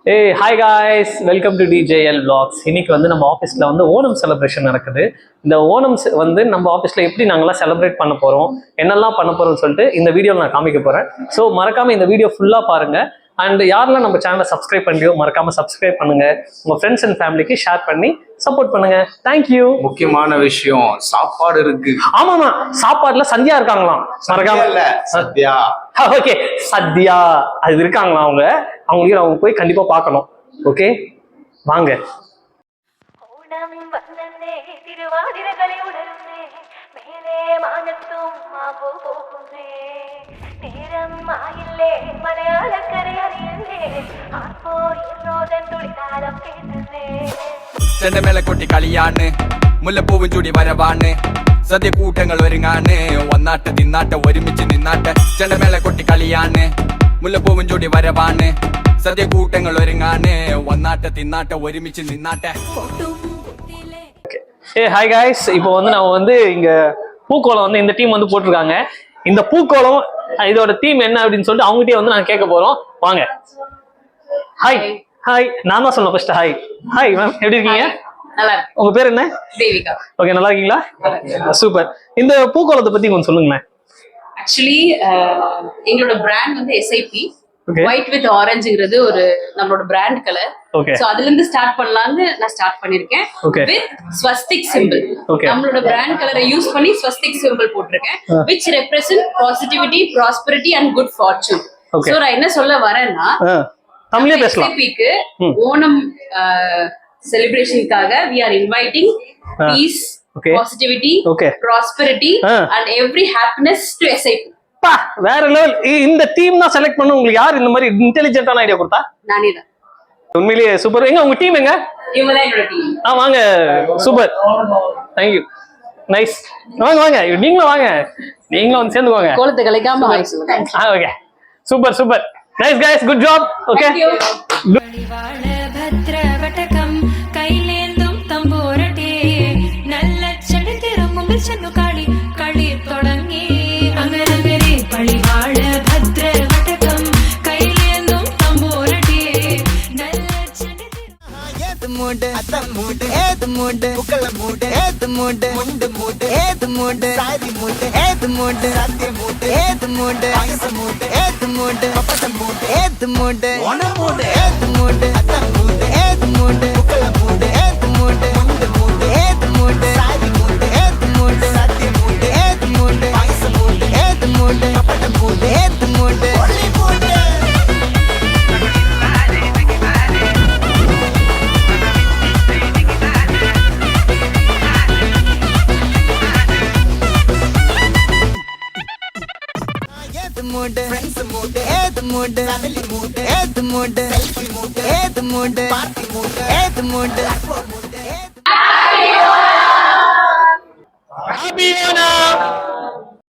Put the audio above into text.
Hey, hi guys, welcome to DJL Vlogs. இன்னைக்கு வந்து நம்ம ஆஃபீஸில் வந்து ஓணம் செலிப்ரேஷன் நடக்குது. இந்த ஓணம் வந்து நம்ம ஆஃபீஸில் எப்படி நாங்களாம் செலிப்ரேட் பண்ண போகிறோம், என்னெல்லாம் பண்ண போகிறோம்னு சொல்லிட்டு இந்த வீடியோவில் நான் காமிக்க போகிறேன். ஸோ மறக்காமல் இந்த வீடியோ ஃபுல்லாக பாருங்கள். அண்ட் யாரெல்லாம் நம்ம சேனலை சப்ஸ்கிரைப் பண்ணலையோ மறக்காமல் சப்ஸ்கிரைப் பண்ணுங்கள். உங்கள் ஃப்ரெண்ட்ஸ் அண்ட் ஃபேமிலிக்கு ஷேர் பண்ணி சப்போர்ட் பண்ணுங்கள். தேங்க்யூ. முக்கியமான விஷயம் சாப்பாடு இருக்கு. ஆமாமா, சாப்பாடுல சந்தியா இருக்காங்களாம். மறக்காம சத்யா. ஓகே, சத்யா அது இருக்காங்களா அவங்க போய் கண்டிப்பா பார்க்கணும். ஓகே வாங்க. ചെണ്ട മേലെ കൊട്ടി കളിയാണ് മുല്ലപ്പൂവും ചൂടി വരവാണ് സദ്യ കൂട്ടങ്ങൾ ഒരുങ്ങാണ് ഒന്നാട്ട് തിന്നാട്ട് ഒരുമിച്ച് നിന്നാട്ട് ചെണ്ട മേലെ കൊട്ടി കളിയാണ് മുല്ലപ്പൂവും ചൂടി വരവാണ് സദ്യ കൂട്ടങ്ങൾ ഒരുങ്ങാണ് ഒന്നാട്ട് തിന്നാട്ട് ഒരുമിച്ച് നിന്നാട്ട്. ஏ ஹாய் காய்ஸ், இப்போ வந்து நம்ம வந்து இங்க பூக்கோளம் வந்து இந்த டீம் வந்து போட்டிருக்காங்க. இந்த பூக்கோளம் இதோட தீம் என்ன அப்படின்னு சொல்லிட்டு அவங்ககிட்டயே வந்து நாங்க கேட்க போறோம். வாங்க. ஹாய் ஹாய், நான் தான் சொன்னேன் ஃபர்ஸ்ட். ஹாய் ஹாய் மேம், எப்படி இருக்கீங்க? நல்லா இருக்கு. உங்க பேர் என்ன? தேவிகா. ஓகே, நல்லா இருக்கீங்களா? சூப்பர். இந்த பூக்கோளத்தை பத்தி கொஞ்சம் சொல்லுங்களேன். ஆக்சுவலி எங்களோட பிராண்ட் வந்து எஸ்ஐபி Okay. ஒயிட் வித் ஆரஞ்சுங்கிறது ஒரு நம்மளோட பிராண்ட் கலர். Okay. சோ அதுல இருந்து ஸ்டார்ட் பண்ணலாம்னு நான் ஸ்டார்ட் பண்ணிருக்கேன். Okay. With Swastik simple. Okay. நம்மளோட பிராண்ட் கலரை யூஸ் பண்ணி ஸ்வஸ்திக் சிம்பிள் போட்டிருக்கேன். which represent positivity, prosperity and good fortune. Okay. So நான் என்ன சொல்ல வரேன்னா தமிழ்லயே பேசலாம். எஸ்ஐபிக்கு Onam செலிப்ரேஷனுக்காக we are inviting peace, Okay. positivity, Okay. prosperity and every happiness to SIP. பா, வேற லெவல். இந்த டீம் தான் செலக்ட் பண்ண. உங்களுக்கு யார் இந்த மாதிரி இன்டெலிஜென்ட்டான ஐடியா கொடுத்தா? நானே தான். உண்மையிலேயே சூப்பர். எங்க உங்க டீம் எங்க? இவங்க தான் என்னோட டீம். வாங்க. Super, thank you, nice. வாங்க வாங்க, நீங்களும் வாங்க, நீங்களும் வந்து சேர்ந்துக்கோங்க. கோலத்தை கலைக்காம okay, super super, nice guys, good job. Okay. Happy Onam!